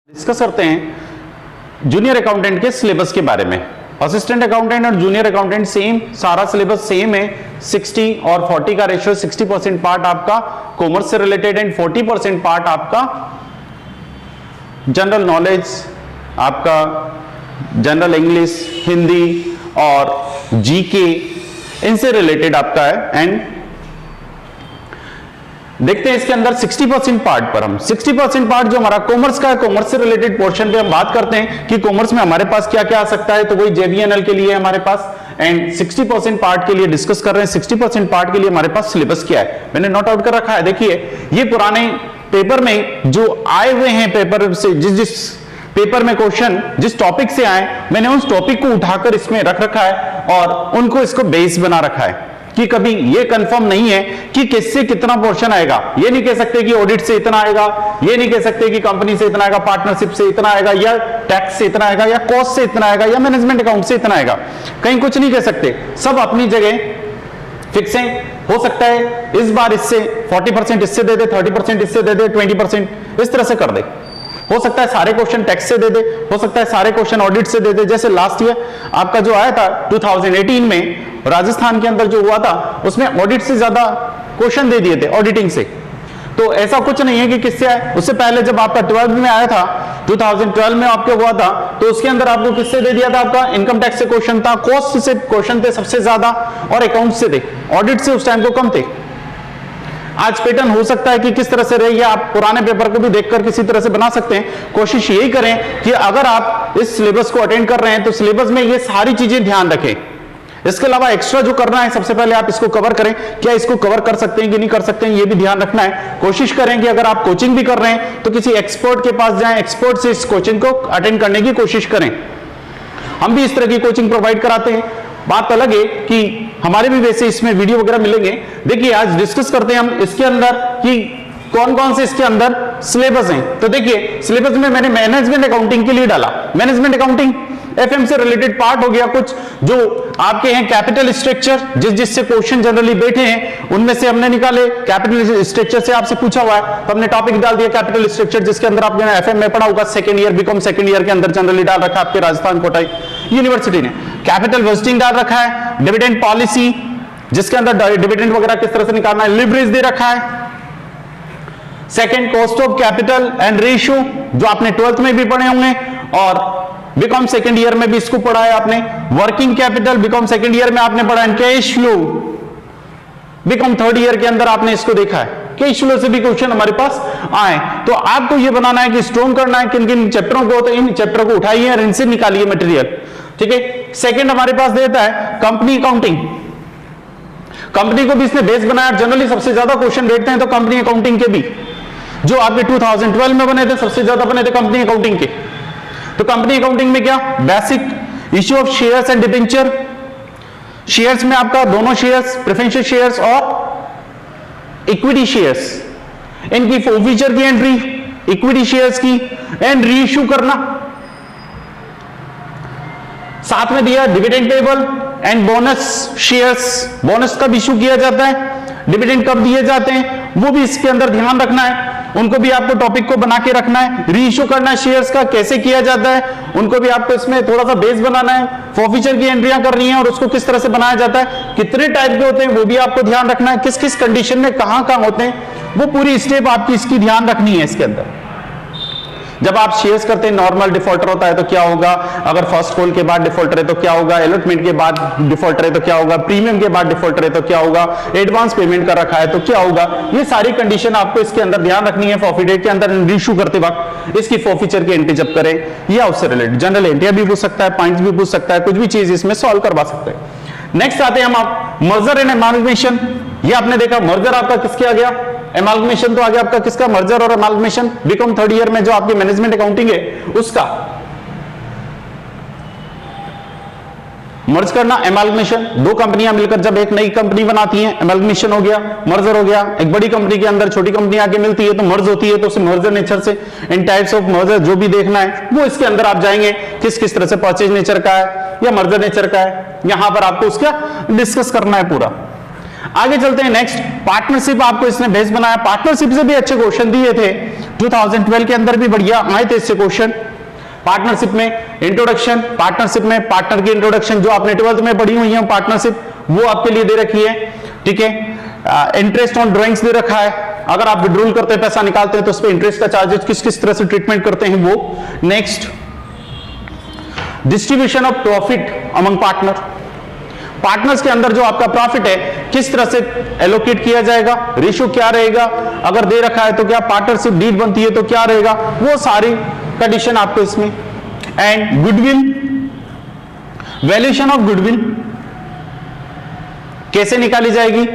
Discuss करते हैं junior accountant के सिलेबस के बारे में। असिस्टेंट अकाउंटेंट और जूनियर अकाउंटेंट सेम, सारा सिलेबस सेम है। 60 और 40 का रेशियो, 60% पार्ट आपका कॉमर्स से रिलेटेड एंड 40% पार्ट आपका जनरल नॉलेज, आपका जनरल इंग्लिश, हिंदी और जीके इनसे रिलेटेड आपका है। एंड देखते हैं इसके अंदर 60% पार्ट पर हम 60% पार्ट जो हमारा कॉमर्स का है, कॉमर्स से रिलेटेड पोर्शन पे हम बात करते हैं कि कॉमर्स में हमारे पास क्या क्या आ सकता है। तो वही जेवीएनएल के लिए हमारे पास एंड 60% पार्ट के लिए डिस्कस कर रहे हैं। 60% पार्ट के लिए हमारे पास सिलेबस क्या है मैंने नोट आउट कर रखा है। देखिए ये पुराने पेपर में जो आए हुए हैं, पेपर से जिस पेपर में क्वेश्चन जिस टॉपिक से आए, मैंने उस टॉपिक को उठाकर इसमें रख रखा है और उनको इसको बेस बना रखा है कि कभी ये कंफर्म नहीं है कि किससे कितना पोर्शन आएगा। ये नहीं कह सकते कि ऑडिट से इतना आएगा, ये नहीं कह सकते कि कंपनी से इतना आएगा, पार्टनरशिप से इतना आएगा, या टैक्स से इतना आएगा, या कॉस्ट से इतना आएगा, या मैनेजमेंट अकाउंट से इतना आएगा। कहीं कुछ नहीं कह सकते, सब अपनी जगह फिक्स है। हो सकता है इस बार इससे 40% इससे दे दे, 30% इससे दे दे, 20% इस तरह से कर दे। हो सकता है सारे क्वेश्चन टैक्स से दे दे, हो सकता है सारे क्वेश्चन ऑडिट से दे दे। जैसे लास्ट ईयर आपका जो आया था 2018 में राजस्थान के अंदर जो हुआ था, उसमें ऑडिट से ज्यादा क्वेश्चन दे दिए थे ऑडिटिंग से। तो ऐसा कुछ नहीं है कि किससे आए। उससे पहले जब आपका 12 में आया था, 2012 में आपके हुआ था, तो उसके अंदर आपको किससे दे दिया था, आपका इनकम टैक्स से क्वेश्चन था, कॉस्ट से क्वेश्चन थे सबसे ज्यादा, और अकाउंट से थे, ऑडिट से उस टाइम को कम थे। आज पैटर्न हो सकता है कि किस तरह से रही है, आप पुराने पेपर को भी देखकर किसी तरह से बना सकते हैं। कोशिश यही करें कि अगर आप इस सिलेबस को अटेंड कर रहे हैं तो सिलेबस में ये सारी चीजें ध्यान रखें। इसके अलावा एक्स्ट्रा जो करना है, सबसे पहले आप इसको कवर करें। क्या इसको कवर कर सकते हैं कि नहीं कर सकते हैं, ये भी ध्यान रखना है। कोशिश करें कि अगर आप कोचिंग भी कर रहे हैं तो किसी एक्सपर्ट के पास जाएं, एक्सपर्ट से इस कोचिंग को अटेंड करने की कोशिश करें। हम भी इस तरह की कोचिंग प्रोवाइड कराते हैं। बात अलग है कि हमारे भी वैसे इसमें वीडियो वगैरह मिलेंगे। देखिए आज डिस्कस करते हैं हम इसके अंदर कि कौन कौन से इसके अंदर सिलेबस हैं। तो देखिए सिलेबस में मैंने मैनेजमेंट अकाउंटिंग के लिए डाला। मैनेजमेंट अकाउंटिंग एफएम से रिलेटेड पार्ट हो गया। कुछ जो आपके हैं कैपिटल स्ट्रक्चर, जिससे क्वेश्चन जनरली बैठे हैं उनमें से हमने निकाले। कैपिटल स्ट्रक्चर से आपसे पूछा हुआ है तो हमने टॉपिक डाल दिया कैपिटल स्ट्रक्चर, जिसके अंदर आपने एफएम में पढ़ा होगा। Second year BCom second year के अंदर जनरली डाल रखा है आपके राजस्थान कोटा यूनिवर्सिटी ने। कैपिटल वेस्टिंग डाल रखा है, डिविडेंड पॉलिसी जिसके अंदर डिविडेंड वगैरह किस तरह से निकालना है, लिवरेज दे रखा है। Second cost of capital and ratio जो आपने 12th में भी पढ़े होंगे और बीकॉम सेकंड ईयर में भी इसको पढ़ा है आपने। Working capital BCom second year में आपने पढ़ा है। Cash flow BCom third year के अंदर आपने इसको देखा है। कैश फ्लो से भी क्वेश्चन हमारे पास आए। तो आपको ये बनाना है कि स्ट्रॉन्ग करना है किन किन चैप्टरों को, तो इन चैप्टर को उठाइए और इनसे निकालिए मटेरियल। ठीक है। सेकंड हमारे पास देता है कंपनी अकाउंटिंग। कंपनी को भी इसने बेस बनाया। जनरली सबसे ज्यादा क्वेश्चन बैठते हैं तो कंपनी अकाउंटिंग के भी, जो आपके 2012 में बने थे सबसे ज्यादा बने थे कंपनी अकाउंटिंग के। तो कंपनी अकाउंटिंग में क्या, basic issue of shares and debenture. Shares में आपका दोनों शेयर्स, प्रेफरेंशियल शेयर्स और इक्विटी शेयर्स, इनकी फॉरफीचर की एंट्री, इक्विटी शेयर्स की, एंड रीइश्यू करना। साथ में दिया dividend payable and bonus shares, bonus कब इश्यू किया जाता है, डिविडेंड कब दिए जाते हैं, वो भी इसके अंदर ध्यान रखना है। उनको भी आपको टॉपिक को बना के रखना है। रीइश्यू करना है शेयर्स का, कैसे किया जाता है, उनको भी आपको इसमें थोड़ा सा बेस बनाना है। फॉरफीचर की एंट्रियां करनी है और उसको किस तरह से बनाया जाता है, कितने टाइप के होते हैं वो भी आपको ध्यान रखना है। किस किस कंडीशन में कहां कहां होते हैं, वो पूरी स्टेप आपकी इसकी ध्यान रखनी है इसके अंदर। जब आप शेयर्स करते हैं, नॉर्मल डिफॉल्टर होता है तो क्या होगा, अगर फर्स्ट कॉल के बाद डिफॉल्टर है तो क्या होगा, अलॉटमेंट के बाद डिफॉल्टर है तो क्या होगा, प्रीमियम के बाद डिफॉल्टर है तो क्या होगा, एडवांस पेमेंट कर रखा है तो क्या होगा। ये सारी कंडीशन आपको इसके अंदर ध्यान रखनी है। फॉरफीडेट के अंदर रीइश्यू करते वक्त इसकी फॉरफीचर की एंट्री जब करें या उससे रिलेटेड जनरल एंट्री भी पूछ सकता है, पॉइंट्स भी पूछ सकता है, कुछ भी चीज इसमें सॉल्व करवा सकते हैं। नेक्स्ट आते हैं हम आप मर्जर एंड एमाल्गमेशन। ये आपने देखा मर्जर आपका किसके आ गया, एमाल्गमेशन तो आ गया आपका किसका, मर्जर और एमाल्गमेशन। बीकॉम थर्ड ईयर में जो आपकी मैनेजमेंट अकाउंटिंग है उसका मर्ज करना, एमाल्गमेशन। दो कंपनियां मिलकर जब एक नई कंपनी बनाती हैं, एमाल्गमेशन हो गया, मर्जर हो गया। एक बड़ी कंपनी के अंदर छोटी कंपनी आके मिलती है तो मर्ज होती है, तो उसे मर्जर नेचर से इन टाइप्स ऑफ मर्जर जो भी देखना है वो इसके अंदर आप जाएंगे। किस किस तरह से परचेज नेचर का है या मर्जर नेचर का है, यहां पर आपको उसका डिस्कस करना है पूरा। आगे चलते हैं नेक्स्ट, पार्टनरशिप आपको इसने बेस बनाया। पार्टनरशिप से भी अच्छे क्वेश्चन दिए थे 2012 के अंदर भी बढ़िया आए थे इससे क्वेश्चन। पार्टनरशिप में इंट्रोडक्शन, पार्टनरशिप में पार्टनर की इंट्रोडक्शन जो आपने 12th में पढ़ी हुई है पार्टनरशिप, वो आपके लिए दे रखी है, ठीक है। इंटरेस्ट ऑन ड्राइंग्स दे रखा है, अगर आप विड्रॉल करते हैं पैसा निकालते हैं तो उस पर इंटरेस्ट का चार्जेस किस किस तरह से ट्रीटमेंट करते हैं वो। Next, distribution of profit among partner, partners के अंदर जो आपका प्रॉफिट है किस तरह से एलोकेट किया जाएगा, रेशियो क्या रहेगा, अगर दे रखा है तो क्या पार्टनरशिप डीड बनती है तो क्या रहेगा, वो सारी कंडीशन आपको इसमें। And goodwill, valuation of goodwill कैसे निकाली जाएगी,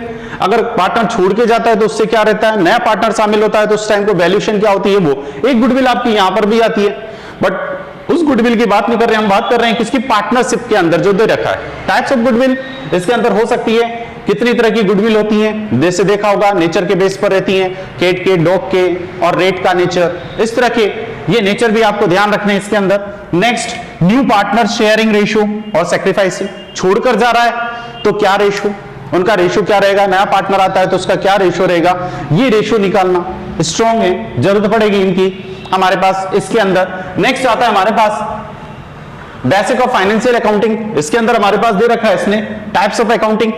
अगर पार्टनर छोड़ के जाता है तो उससे क्या रहता है, नया पार्टनर शामिल होता है तो उस टाइम को वैल्यूएशन क्या होती है, वो एक गुडविल आपकी यहां पर भी आती है। बट उस गुडविल की बात नहीं कर रहे, हम बात कर रहे हैं किसकी, पार्टनरशिप के अंदर जो दे रखा है। टाइप्स ऑफ गुडविल इसके अंदर हो सकती है, कितनी तरह की गुडविल होती है, जैसे देखा होगा नेचर के बेस पर रहती हैं, कैट के, डॉग के और रेट का नेचर, इस तरह के ये नेचर भी आपको ध्यान रखने हैं इसके अंदर। Next, new partner sharing ratio और सैक्रिफाइसिंग, छोड़कर जा रहा है तो क्या रेशियो, उनका रेशियो क्या रहेगा, नया पार्टनर आता है तो उसका क्या रेशियो रहेगा, ये रेशियो निकालना स्ट्रॉन्ग है, जरूरत पड़ेगी इनकी हमारे पास इसके अंदर। नेक्स्ट आता है हमारे पास बेसिक ऑफ फाइनेंशियल अकाउंटिंग, इसके अंदर हमारे पास दे रखा है इसने टाइप्स ऑफ अकाउंटिंग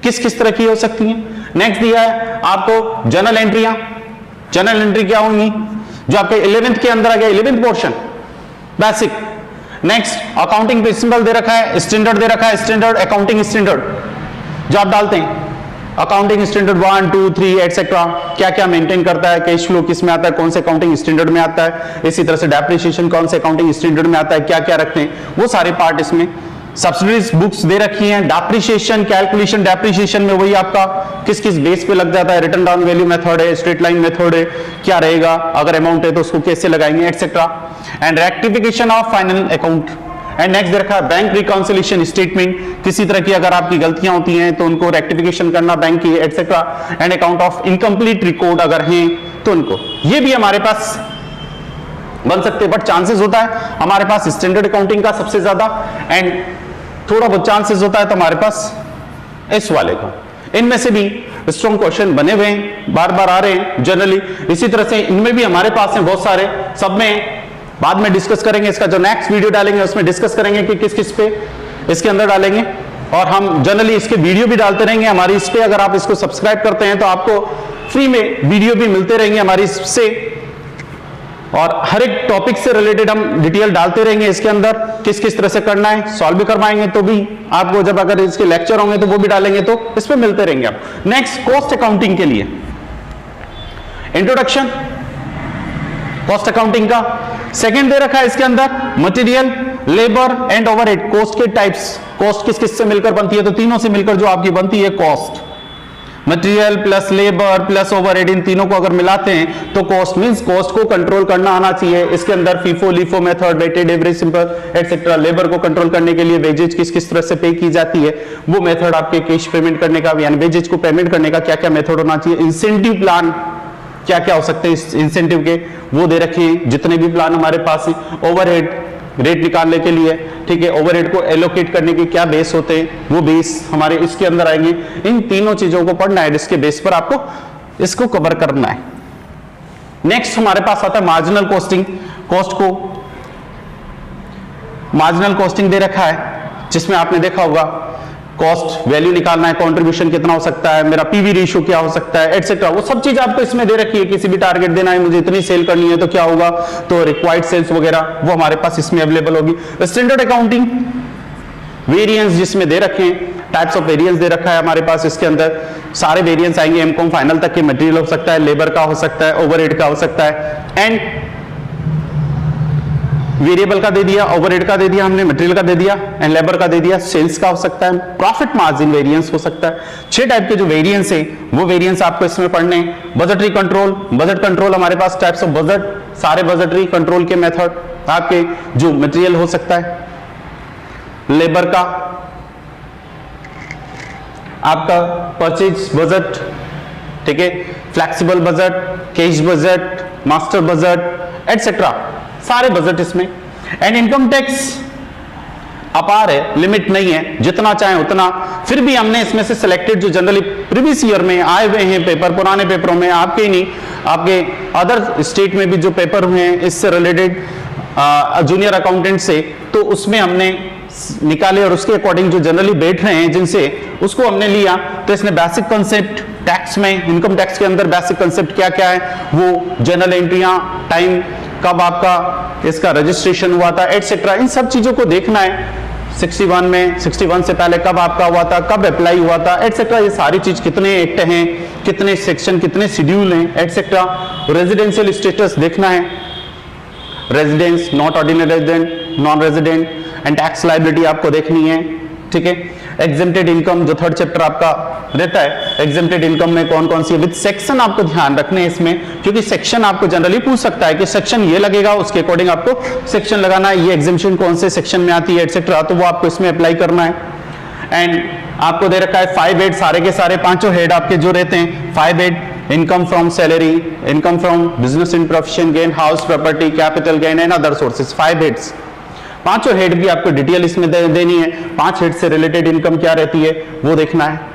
किस किस तरह की हो सकती है। नेक्स्ट दिया है आपको जर्नल एंट्रियां, जर्नल एंट्री क्या होंगी जो आपके 11th के अंदर आ गया, 11th portion basic. Next, accounting principle दे रखा है, स्टैंडर्ड दे रखा है, स्टैंडर्ड अकाउंटिंग स्टैंडर्ड जो आप डालते हैं, अकाउंटिंग स्टैंडर्ड 1 2 3 एटसेट्रा, क्या क्या मेंटेन करता है, कैश फ्लो किस में आता है, कौन से अकाउंटिंग स्टैंडर्ड में आता है, इसी तरह से डेप्रिसिएशन कौन से अकाउंटिंग स्टैंडर्ड में आता है, क्या क्या रखते हैं, वो सारे पार्ट इसमें। सब्सिडीज बुक्स दे रखी हैं, डेप्रिसिएशन कैलकुलेशन, डेप्रिसिएशन में वही आपका किस किस बेस पे लग जाता है, रिटर्न डाउन वैल्यू मेथड है, स्ट्रेट लाइन मेथड है, क्या रहेगा, अगर अमाउंट है तो उसको कैसे लगाएंगे etcetera. And rectification of final account. And next देखा है बैंक रिकॉन्सिलिएशन स्टेटमेंट, किसी तरह की अगर आपकी गलतियां होती हैं तो उनको रेक्टिफिकेशन करना बैंक की etcetera. And account of incomplete record अगर हैं तो उनको, ये भी हमारे पास बन सकते हैं, बट चांसेस होता है हमारे पास स्टैंडर्ड अकाउंटिंग का सबसे ज्यादा, एंड थोड़ा बहुत चांसेस होता है तो हमारे पास इस वाले का। इनमें से भी स्ट्रॉन्ग क्वेश्चन बने हुए हैं, बार बार आ रहे हैं जनरली। इसी तरह से इनमें भी हमारे पास हैं बहुत सारे, सब में बाद में डिस्कस करेंगे, इसका जो नेक्स्ट वीडियो डालेंगे उसमें डिस्कस करेंगे कि किस किस पे इसके अंदर डालेंगे। और हम जनरली इसके वीडियो भी डालते रहेंगे हमारी इस पे, अगर आप इसको सब्सक्राइब करते हैं तो आपको फ्री में वीडियो भी मिलते रहेंगे हमारी इससे, और हर एक टॉपिक से रिलेटेड हम डिटेल डालते रहेंगे इसके अंदर, किस किस तरह से करना है, सॉल्व भी करवाएंगे तो भी आपको, जब अगर इसके लेक्चर होंगे तो वो भी डालेंगे तो इस पे मिलते रहेंगे आप। नेक्स्ट, कॉस्ट अकाउंटिंग के लिए इंट्रोडक्शन कॉस्ट अकाउंटिंग का। सेकंड दे रखा है इसके अंदर material, labour and overhead, cost के टाइप्स, कॉस्ट किस किस से मिलकर बनती है, तो तीनों से मिलकर जो आपकी बनती है cost, material plus labour plus overhead, इन तीनों को अगर मिलाते हैं तो कॉस्ट मींस कॉस्ट को कंट्रोल करना आना चाहिए। इसके अंदर FIFO LIFO method, weighted average, simple etcetera. Labour को कंट्रोल करने के लिए वेजेज किस किस तरह से पे की जाती है, वो मेथड आपके कैश पेमेंट करने का, यानी वेजेज को पेमेंट करने का क्या क्या मेथड होना चाहिए। इंसेंटिव प्लान क्या क्या हो सकते हैं इस इंसेंटिव के, वो दे रखे हैं, जितने भी प्लान हमारे पास हैं। ओवरहेड रेट निकालने के लिए, ठीक है, ओवरहेड को एलोकेट करने के क्या बेस होते हैं, वो बेस हमारे इसके अंदर आएंगे। इन तीनों चीजों को पढ़ना है, इसके बेस पर आपको इसको कवर करना है। नेक्स्ट हमारे पास आता है मार्जिनल कॉस्टिंग, कॉस्ट को मार्जिनल कॉस्टिंग दे रखा है, जिसमें आपने देखा होगा कॉस्ट वैल्यू निकालना है, कंट्रीब्यूशन कितना हो सकता है, मेरा पीवी रेशियो क्या हो सकता है एटसेट्रा, वो सब चीज आपको इसमें दे रखी है। किसी भी टारगेट देना है, मुझे इतनी सेल करनी है तो क्या होगा, तो रिक्वायर्ड सेल्स वगैरह वो हमारे पास इसमें अवेलेबल होगी। स्टैंडर्ड अकाउंटिंग वेरिएंस जिसमें दे रखे हैं, टाइप्स ऑफ वेरिएंस दे रखा है हमारे पास, इसके अंदर सारे वेरिएंस आएंगे। एमकॉम फाइनल तक के मटेरियल हो सकता है, लेबर का हो सकता है, ओवरहेड का हो सकता है, एंड वेरिएबल का दे दिया, ओवरहेड का दे दिया हमने, मटेरियल का दे दिया, एंड लेबर का दे दिया, सेल्स का हो सकता है, प्रॉफिट मार्जिन वेरिएंस हो सकता है। 6 टाइप के जो वेरिएंस है वो वेरिएंस आपको इसमें पढ़ने हैं। बजटरी कंट्रोल, बजट कंट्रोल हमारे पास टाइप्स ऑफ बजट, सारे बजटरी कंट्रोल के मेथड आपके, जो मटेरियल हो सकता है, लेबर का, आपका परचेज बजट, ठीक है, flexible budget, cash budget, master budget etcetera, सारे बजट इसमें। एंड इनकम टैक्स, अपार है, लिमिट नहीं है, जितना चाहे उतना। फिर भी हमने इसमें से सिलेक्टेड जो जनरली प्रीवियस ईयर में आए हुए हैं पेपर, पुराने पेपरों में, आपके ही नहीं, आपके अदर स्टेट में भी जो पेपर हुए हैं इससे रिलेटेड जूनियर अकाउंटेंट से, तो उसमें हमने निकाले और उसके अकॉर्डिंग जो जनरली बैठ रहे हैं जिनसे, उसको हमने लिया। तो इसने बेसिक कंसेप्ट टैक्स में, इनकम टैक्स के अंदर बेसिक कंसेप्ट क्या क्या है, वो जनरल एंट्रियां, टाइम कब आपका इसका रजिस्ट्रेशन हुआ था, एटसेट्रा, इन सब चीजों को देखना है। 61 में, 61 से पहले कब आपका हुआ था, कब अप्लाई हुआ था, एटसेट्रा, ये सारी चीज, कितने एक्ट हैं, कितने सेक्शन, कितने शेड्यूल हैं, एटसेट्रा। रेजिडेंशियल स्टेटस देखना है, residence, not ordinary resident, non resident, and tax liability आपको देखनी है, ठीक है। एग्जेम्प्टेड इनकम जो थर्ड चैप्टर आपका रहता है, एग्जेम्प्टेड इनकम में कौन कौन सी है, विद सेक्शन आपको ध्यान रखने हैं इसमें, क्योंकि सेक्शन आपको जनरली पूछ सकता है कि सेक्शन ये लगेगा, उसके अकॉर्डिंग आपको सेक्शन लगाना है, ये एग्जेम्पशन कौन से सेक्शन में आती है, एटसेट्रा, तो वो आपको इसमें अप्लाई करना है। एंड आपको दे रखा है 5 हेड, सारे के सारे पांचों हेड आपके जो रहते हैं, 5 head, income from salary, income from business in profession gain, house property, capital gain and other sources, 5 heads. पांचों हेड भी आपको डिटेल इसमें देनी है। 5 हेड से रिलेटेड इनकम क्या रहती है वो देखना है।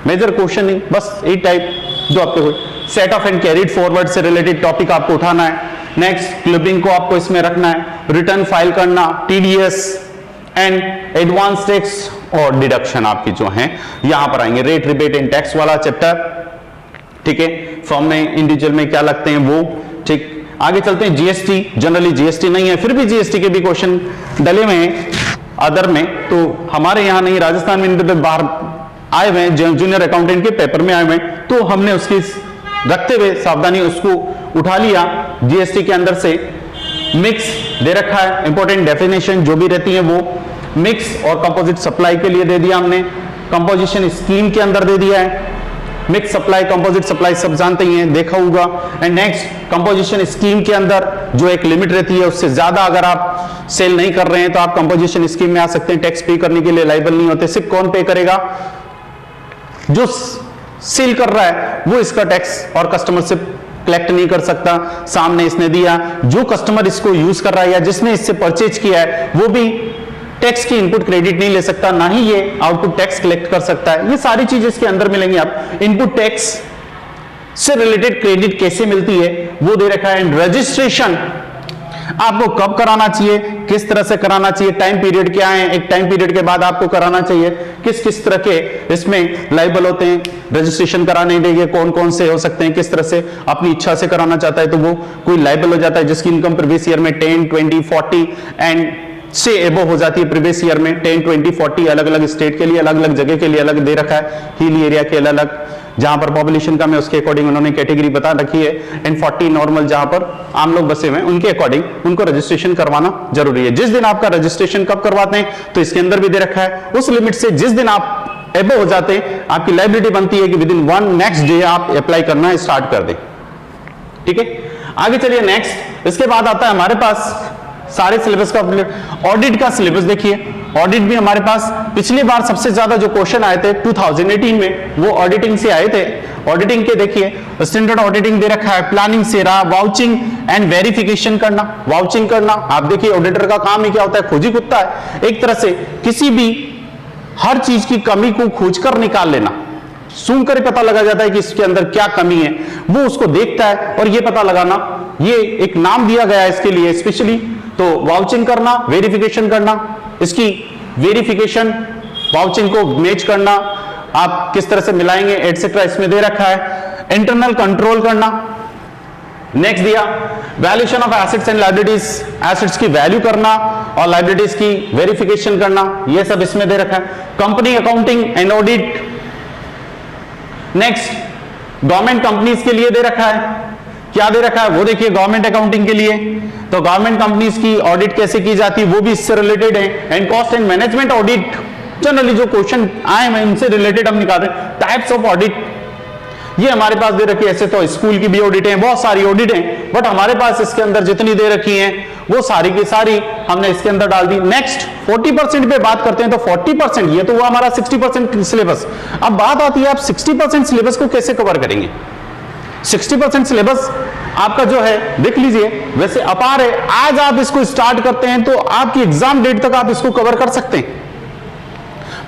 मेजर क्वेश्चन नहीं, बस 8 टाइप जो आपको, set of and carried forward से रिलेटेड टॉपिक आपको उठाना है। नेक्स्ट क्लिपिंग को आपको इसमें रखना है, रिटर्न फाइल करना, टीडीएस एंड एडवांस टैक्स और डिडक्शन आपकी जो है यहां पर आएंगे, रेट रिबेट एंड टैक्स वाला चैप्टर, ठीक है। फॉर्म में इंडिविजुअल में क्या लगते हैं वो, ठीक। आगे चलते हैं, जीएसटी, जनरली जीएसटी नहीं है, फिर भी जीएसटी के भी क्वेश्चन डले हुए हैं अदर में, तो हमारे यहाँ नहीं, राजस्थान में बाहर आए हुए हैं, जूनियर अकाउंटेंट के पेपर में आए हुए हैं, तो हमने उसकी रखते हुए सावधानी उसको उठा लिया। जीएसटी के अंदर से मिक्स दे रखा है, इंपॉर्टेंट डेफिनेशन जो भी रहती है वो, मिक्स और कंपोजिट सप्लाई के लिए दे दिया हमने, कंपोजिशन स्कीम के अंदर दे दिया है, मिक्स सप्लाई, कंपोजिट सप्लाई सब जानते ही हैं, देखा होगा। एंड नेक्स्ट, कंपोजिशन स्कीम के अंदर जो एक लिमिट रहती है, उससे ज्यादा अगर आप सेल नहीं कर रहे हैं तो आप कंपोजिशन स्कीम में आ सकते हैं, टैक्स पे करने के लिए लायबल नहीं होते। सिर्फ कौन पे करेगा, जो सेल कर रहा है वो इसका टैक्स और कस्टमर से कलेक्ट नहीं कर सकता। सामने इसने दिया, जो कस्टमर इसको यूज कर रहा है या जिसने इससे परचेज किया है वो भी टैक्स की इनपुट क्रेडिट नहीं ले सकता, ना ही ये आउटपुट टैक्स कलेक्ट कर सकता है। ये सारी चीज इसके अंदर मिलेंगी। आप इनपुट टैक्स से रिलेटेड क्रेडिट कैसे मिलती है वो दे रखा है। रजिस्ट्रेशन आपको कब कराना चाहिए, किस तरह से कराना चाहिए, टाइम पीरियड क्या है, एक टाइम पीरियड के बाद आपको कराना चाहिए, किस किस तरह के इसमें लायबल होते हैं रजिस्ट्रेशन कराने के लिए, कौन कौन से हो सकते हैं, किस तरह से अपनी इच्छा से कराना चाहता है तो वो कोई लायबल हो जाता है, जिसकी इनकम प्रीवियस ईयर में 10, 20, 40 एंड से एबो हो जाती है। प्रीवियस ईयर में 10, 20, 40 अलग अलग स्टेट के लिए, अलग अलग जगह के लिए अलग दे रखा है, हिल एरिया के अलग अलग, जहां पर पॉपुलेशन कम है उसके अकॉर्डिंग उन्होंने कैटेगरी बता रखी है, एंड 40 नॉर्मल जहां पर आम लोग बसे हुए हैं उनके अकॉर्डिंग उनको रजिस्ट्रेशन करवाना जरूरी है। जिस दिन आपका रजिस्ट्रेशन कब करवाते हैं तो इसके अंदर भी दे रखा है, उस लिमिट से जिस दिन आप एबो हो जाते हैं आपकी लायबिलिटी बनती है कि विद इन 1 नेक्स्ट डे आप अप्लाई करना स्टार्ट कर दें, ठीक है। आगे चलिए नेक्स्ट, इसके बाद आता है हमारे पास सारे सिलेबस का ऑडिट का सिलेबस। देखिए ऑडिट भी हमारे पास पिछली बार सबसे ज्यादा जो क्वेश्चन आए थे 2018 में वो ऑडिटिंग से आए थे। ऑडिटिंग के देखिए स्टैंडर्ड ऑडिटिंग दे रखा है, प्लानिंग से रहा, वाउचिंग एंड वेरिफिकेशन करना। वाउचिंग करना आप देखिए ऑडिटर का काम ही क्या होता है, खोजी कुत्ता है एक तरह से, किसी भी हर चीज की कमी को खोजकर निकाल लेना, सूंघ कर पता लगा जाता है कि इसके अंदर क्या कमी है, वो उसको देखता है और ये पता लगाना, ये एक नाम दिया गया है इसके लिए स्पेशली। तो वाउचिंग करना, वेरिफिकेशन करना, इसकी वेरिफिकेशन वाउचिंग को मैच करना, आप किस तरह से मिलाएंगे एटसेट्रा इसमें दे रखा है। इंटरनल कंट्रोल करना। नेक्स्ट दिया valuation of assets and liabilities, assets की वैल्यू करना और लायबिलिटीज की वेरिफिकेशन करना, ये सब इसमें दे रखा है। Company accounting and audit. Next government companies के लिए दे रखा है, क्या दे रखा है वो देखिए। गवर्नमेंट अकाउंटिंग के लिए तो गवर्नमेंट कंपनीज की ऑडिट कैसे की जाती है वो भी इससे रिलेटेड है। And cost and management audit, generally जो क्वेश्चन आए हैं इनसे रिलेटेड हम निकाल रहे हैं। टाइप्स ऑफ ऑडिट ये हमारे पास दे रखी है, ऐसे तो स्कूल की भी ऑडिट है, बहुत सारी ऑडिट है, बट हमारे पास इसके अंदर जितनी दे रखी हैं वो सारी की सारी हमने इसके अंदर डाल दी। नेक्स्ट 40% पे बात करते हैं तो 40%, ये तो वो हमारा 60% सिलेबस। अब बात आती है आप 60% सिलेबस को कैसे कवर करेंगे। 60% सिलेबस आपका जो है देख लीजिए, वैसे अपार है। आज आप इसको स्टार्ट करते हैं तो आपकी एग्जाम डेट तक आप इसको कवर कर सकते हैं,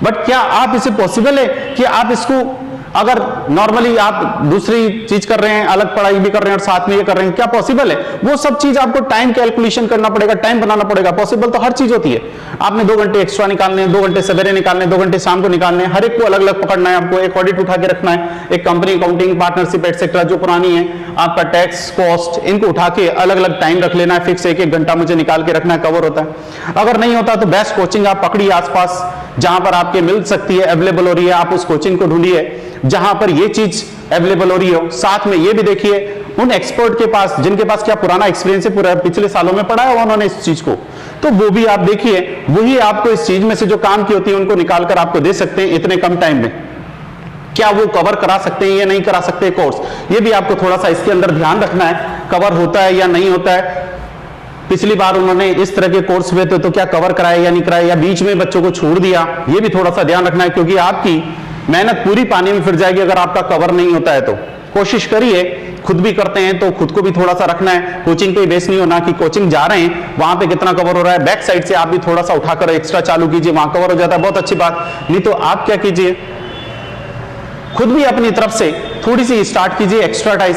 बट क्या आप इसे पॉसिबल है कि आप इसको अगर नॉर्मली आप दूसरी चीज कर रहे हैं, अलग पढ़ाई भी कर रहे हैं और साथ में ये कर रहे हैं, क्या पॉसिबल है? वो सब चीज आपको टाइम कैलकुलेशन करना पड़ेगा, टाइम बनाना पड़ेगा। पॉसिबल तो हर चीज होती है। आपने 2 घंटे एक्स्ट्रा निकालने हैं, 2 घंटे सवेरे निकालने, 2 घंटे शाम को निकालने हैं, हर एक को अलग अलग पकड़ना है आपको। एक ऑडिट उठा के रखना है, एक कंपनी अकाउंटिंग, पार्टनरशिप एटसेट्रा जो पुरानी है, आपका टैक्स, कॉस्ट, इनको उठा के अलग अलग टाइम रख लेना है फिक्स। 1-1 घंटा मुझे निकाल के रखना है, कवर होता है। अगर नहीं होता तो बेस्ट कोचिंग आप पकड़िए आसपास, जहां पर आपके मिल सकती है, अवेलेबल हो रही है, आप उस कोचिंग को ढूंढिए जहां पर ये चीज अवेलेबल हो रही हो। साथ में ये भी देखिए उन एक्सपर्ट के पास जिनके पास क्या पुराना एक्सपीरियंस है, पूरा पिछले सालों में पढ़ा है उन्होंने इस चीज को, तो वो भी आप देखिए, वही आपको इस चीज में से जो काम की होती है उनको निकाल कर आपको दे सकते हैं इतने कम टाइम में। क्या वो कवर करा सकते हैं या नहीं करा सकते कोर्स, ये भी आपको थोड़ा सा इसके अंदर ध्यान रखना है, कवर होता है या नहीं होता है। पिछली बार उन्होंने इस तरह के कोर्स हुए थे तो क्या कवर कराया या नहीं कराया, या बीच में बच्चों को छोड़ दिया, ये भी थोड़ा सा ध्यान रखना है, क्योंकि आपकी मेहनत पूरी पानी में फिर जाएगी अगर आपका कवर नहीं होता है। तो कोशिश करिए, खुद भी करते हैं तो खुद को भी थोड़ा सा रखना है, कोचिंग पे बेस नहीं होना कि कोचिंग जा रहे हैं वहां पे कितना कवर हो रहा है। बैक साइड से आप भी थोड़ा सा उठाकर एक्स्ट्रा चालू कीजिए, वहां कवर हो जाता है, बहुत अच्छी बात। नहीं तो आप क्या कीजिए, खुद भी अपनी तरफ से थोड़ी सी स्टार्ट कीजिए एक्स्ट्रा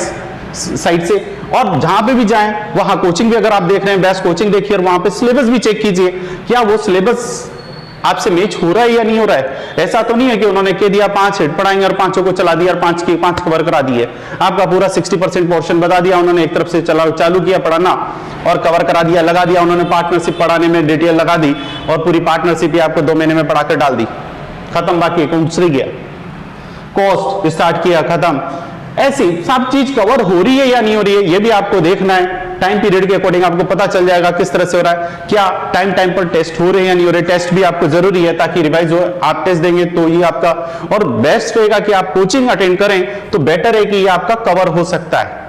साइड से, और जहां पे भी जाएं वहां कोचिंग भी अगर आप देख रहे हैं बेस्ट कोचिंग देखिए, और वहां पे सिलेबस भी चेक कीजिए, क्या वो सिलेबस आपसे मैच हो रहा है या नहीं हो रहा है। ऐसा तो नहीं है कि उन्होंने कह दिया 5 हेड पढ़ाएंगे और 5 को चला दिया और 5 कवर करा दिए, आपका पूरा 60% पोर्शन बता दिया उन्होंने, एक तरफ से चालू किया पढ़ाना और कवर करा दिया, लगा दिया उन्होंने पार्टनरशिप पढ़ाने में डिटेल लगा दी और पूरी पार्टनरशिप ही आपको 2 महीने में पढ़ाकर डाल दी, खत्म, बाकी दूसरी गया, कॉस्ट स्टार्ट किया, खत्म। ऐसी सब चीज कवर हो रही है या नहीं हो रही है, ये भी आपको देखना है। टाइम पीरियड के अकॉर्डिंग आपको पता चल जाएगा किस तरह से हो रहा है, क्या टाइम पर टेस्ट हो रहे हैं या नहीं हो रहे। टेस्ट भी आपको जरूरी है ताकि रिवाइज हो, आप टेस्ट देंगे तो ये आपका, और बेस्ट रहेगा कि आप कोचिंग अटेंड करें तो बेटर है कि ये आपका कवर हो सकता है।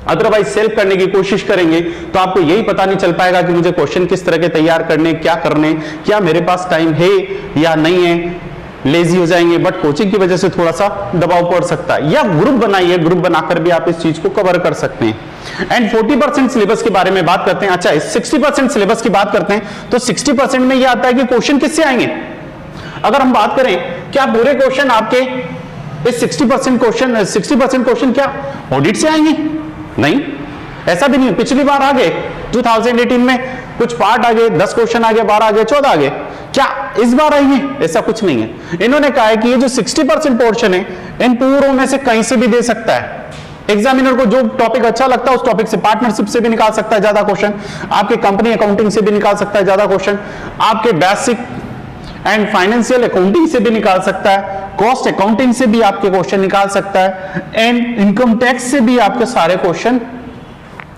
अदरवाइज सेल्फ करने की कोशिश करेंगे तो आपको यही पता नहीं चल पाएगा कि मुझे क्वेश्चन किस तरह के तैयार करने, क्या करने, क्या मेरे पास टाइम है या नहीं है, लेजी हो जाएंगे। बट कोचिंग की वजह से थोड़ा सा दबाव पड़ सकता है, या ग्रुप बनाइए, ग्रुप बनाकर भी आप इस चीज को कवर कर सकते हैं। एंड 40% सिलेबस के बारे में बात करते हैं। अच्छा, 60% सिलेबस की बात करते हैं तो 60% में यह आता है कि क्वेश्चन किससे आएंगे। अगर हम बात करें, क्या पूरे क्वेश्चन आपके इस 60% क्वेश्चन क्या ऑडिट से आएंगे? नहीं, ऐसा भी नहीं। पिछली बार आ गए 2018 में कुछ पार्ट आ गए, 10 क्वेश्चन आ गए, 12 आ गए, 14 आ गए, क्या इस बार आएंगे? ऐसा कुछ नहीं है। इन्होंने कहा है कि ये जो 60% पोर्शन है इन पूरों में से कहीं से भी दे सकता है। एग्जामिनर को जो टॉपिक अच्छा लगता है उस टॉपिक से, पार्टनरशिप से भी निकाल सकता है ज्यादा क्वेश्चन, आपके कंपनी अकाउंटिंग से भी निकाल सकता है ज्यादा क्वेश्चन, आपके बेसिक एंड फाइनेंशियल अकाउंटिंग से भी निकाल सकता है, कॉस्ट अकाउंटिंग से भी आपके क्वेश्चन निकाल सकता है, एंड इनकम टैक्स से भी आपके सारे क्वेश्चन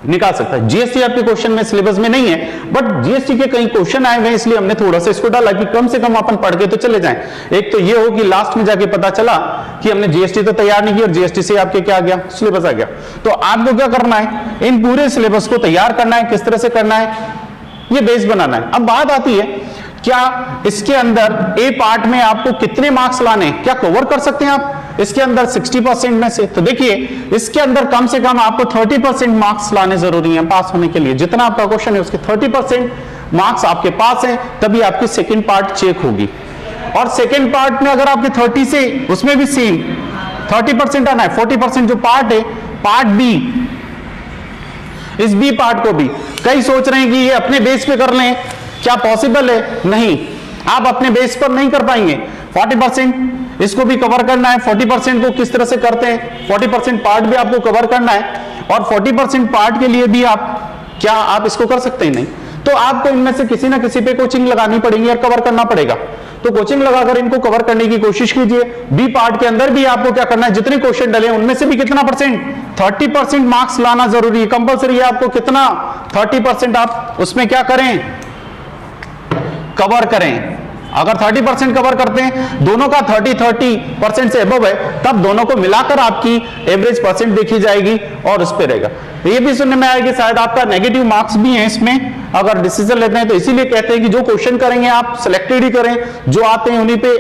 निकाल सकता है। जीएसटी आपके क्वेश्चन में सिलेबस में नहीं है, बट जीएसटी के कई क्वेश्चन आए हुए हैं, इसलिए हमने थोड़ा सा इसको डाला कि कम से कम अपन पढ़ के तो चले जाएं। एक तो ये हो कि लास्ट में जाके पता चला कि हमने जीएसटी तो तैयार नहीं की और जीएसटी से आपके क्या आ गया, सिलेबस आ गया। तो आपको क्या करना है, इन पूरे सिलेबस को तैयार करना है। किस तरह से करना है, ये बेस बनाना है। अब बात आती है, क्या इसके अंदर ए पार्ट में आपको कितने मार्क्स लाने, क्या कवर कर सकते हैं आप इसके अंदर 60% में से? तो देखिए, इसके अंदर कम से कम आपको 30% मार्क्स लाने जरूरी हैं पास होने के लिए। जितना आपका क्वेश्चन है उसके 30% मार्क्स आपके पास हैं, तभी आपकी सेकंड पार्ट चेक होगी। और सेकंड पार्ट में अगर आपके 30 से, उसमें भी सेम 30% आना है। 40% जो पार्ट है, पार्ट बी, इस बी पार्ट को भी कई सोच रहे हैं कि ये अपने बेस पे कर लें, क्या पॉसिबल है? नहीं, आप अपने बेस पर नहीं कर पाएंगे। 40% इसको भी कवर करना है। 40% को किस तरह से करते हैं, 40% पार्ट भी आपको कवर करना है, और 40% पार्ट के लिए भी आप इसको कर सकते हैं? नहीं, तो आपको इनमें से किसी ना किसी पे कोचिंग लगानी पड़ेगी और कवर करना पड़ेगा। तो कोचिंग लगाकर इनको कवर करने की कोशिश कीजिए। बी पार्ट के अंदर भी आपको क्या करना है, जितने क्वेश्चन डले उनमें से भी कितना परसेंट, 30% मार्क्स लाना जरूरी है, कंपलसरी है। आपको कितना, 30% आप उसमें क्या करें, कवर करें। अगर 30% कवर करते हैं, दोनों का 30% से अबव है, तब दोनों को मिलाकर आपकी एवरेज परसेंट देखी जाएगी और उस पे रहेगा। ये भी सुनने में आया कि शायद आपका नेगेटिव मार्क्स भी है इसमें अगर डिसीजन लेते हैं, तो इसीलिए कहते हैं कि जो क्वेश्चन करेंगे आप सिलेक्टेड ही करें, जो आते हैं उन्हीं पे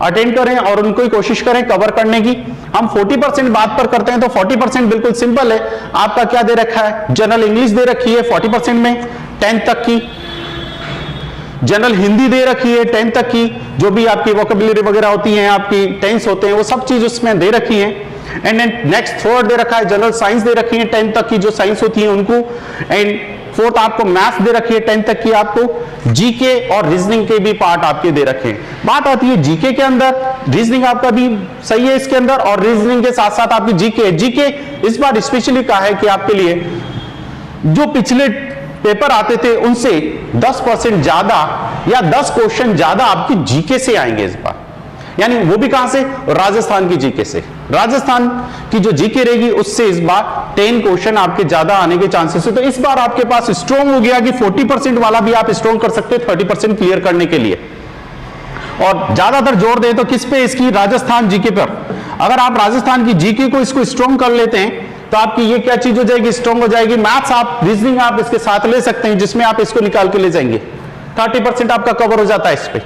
अटेंड करें और उनको ही कोशिश करें कवर करने की। हम 40% बात पर करते हैं तो 40% बिल्कुल सिंपल है। आपका क्या दे रखा है, जनरल इंग्लिश दे रखी है 40% में 10th तक की, जनरल हिंदी दे रखी है 10th तक की, जो भी आपकी वोकेबुलरी वगैरह होती है, आपकी टेंस होते हैं, वो सब चीज उसमें दे रखी है। एंड नेक्स्ट थर्ड दे रखा है, जनरल साइंस दे रखी है 10th तक की, जो साइंस होती है उनको। एंड फोर्थ आपको मैथ्स दे रखी है 10th तक की, आपको जीके और रीजनिंग के भी पार्ट आपके दे रखे हैं। बात आती है जीके के अंदर, रीजनिंग आपका भी सही है इसके अंदर, और रीजनिंग के साथ साथ आपकी जीके इस बार स्पेशली कहा है कि आपके लिए जो पिछले पेपर आते थे उनसे 10% ज्यादा या 10 क्वेश्चन ज्यादा आपकी जीके से आएंगे इस बार, यानी वो भी कहां से, राजस्थान की जीके से। राजस्थान की जो जीके रहेगी उससे इस बार 10 क्वेश्चन आपके ज्यादा आने के चांसेस है। तो इस बार आपके पास स्ट्रॉन्ग हो गया कि 40% वाला भी आप स्ट्रॉन्ग कर सकते हैं 30% क्लियर करने के लिए। और ज्यादातर जोर दें तो किस पे, इसकी राजस्थान जीके पर। अगर आप राजस्थान की जीके को इसको स्ट्रॉन्ग कर लेते हैं तो आपकी ये क्या चीज हो जाएगी, स्ट्रॉन्ग हो जाएगी। मैथ्स आप, रीजनिंग आप इसके साथ ले सकते हैं, जिसमें आप इसको निकाल के ले जाएंगे, 30% आपका कवर हो जाता है इस पे।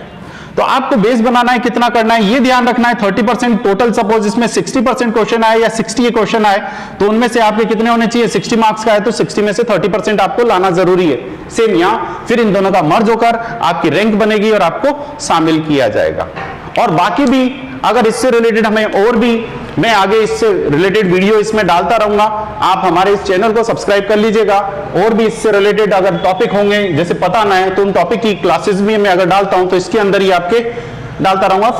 तो आपको बेस बनाना है, कितना करना है ये ध्यान रखना है। 30% टोटल, सपोज इसमें 60% क्वेश्चन आए या 60 क्वेश्चन आए तो उनमें से आपके कितने होने चाहिए, 60 मार्क्स का है तो 60 में से 30% आपको लाना जरूरी है। सेम यहां फिर इन दोनों का मर्ज होकर आपकी रैंक बनेगी और आपको शामिल किया जाएगा। और बाकी भी अगर इससे रिलेटेड हमें और भी, मैं आगे इससे रिलेटेड वीडियो इसमें डालता रहूंगा, आप हमारे इस चैनल को सब्सक्राइब कर लीजिएगा। और भी इससे रिलेटेड अगर टॉपिक होंगे जैसे पता ना है तो उन टॉपिक की क्लासेस भी मैं अगर डालता हूं तो इसके अंदर ही आपके डालता रहूंगा।